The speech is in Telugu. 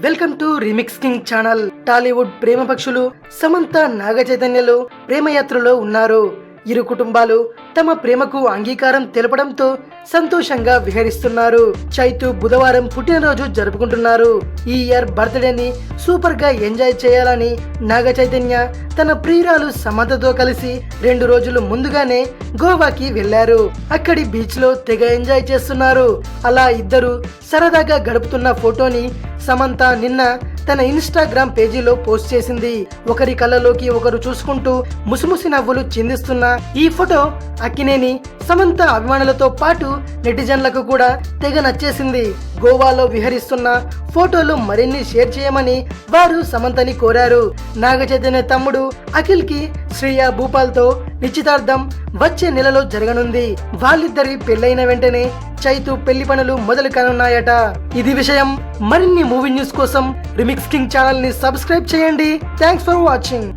Welcome to remix king channel. Tollywood ప్రేమ పక్షులు సమంత నాగ చైతన్యలు ప్రేమయాత్రలో ఉన్నారు. ఇరు కుటుంబాలు తమ ప్రేమకు అంగీకారం తెలపడంతో సంతోషంగా విహరిస్తున్నారు. చైతు బుధవారం పుట్టినరోజు జరుపుకుంటున్నారు. ఈ ఇయర్ బర్త్డేని సూపర్ గా ఎంజాయ్ చేయాలని నాగ చైతన్య తన ప్రియురాలు సమంతతో కలిసి 2 రోజులు ముందుగానే గోవాకి వెళ్లారు. అక్కడి బీచ్ లో తెగ ఎంజాయ్ చేస్తున్నారు. అలా ఇద్దరు సరదాగా గడుపుతున్న ఫోటోని సమంత నిన్న తన ఇన్స్టాగ్రామ్ పేజీలో పోస్ట్ చేసింది. ఒకరి కళ్ళలోకి ఒకరు చూసుకుంటూ ముసిముసి నవ్వులు చిందిస్తున్న ఈ ఫోటో అక్కినేని సమంత అభిమానులతో పాటు నెటిజన్లకు కూడా తెగ నచ్చేసింది. గోవాలో విహరిస్తున్న ఫోటోలు మరిన్ని షేర్ చేయమని వారు సమంతని కోరారు. నాగ చైతన్య తమ్ముడు అఖిల్ కి శ్రియా భూపాల్ తో నిశ్చితార్థం వచ్చే నెలలో జరగనుంది. వాళ్ళిద్దరి పెళ్లైన వెంటనే చైతు పెళ్లి పనులు మొదలు కానున్నాయట. ఇది విషయం. మరిన్ని మూవీ న్యూస్ కోసం రీమిక్స్ కింగ్ ఛానల్ ని సబ్స్క్రైబ్ చేయండి. Thanks for watching.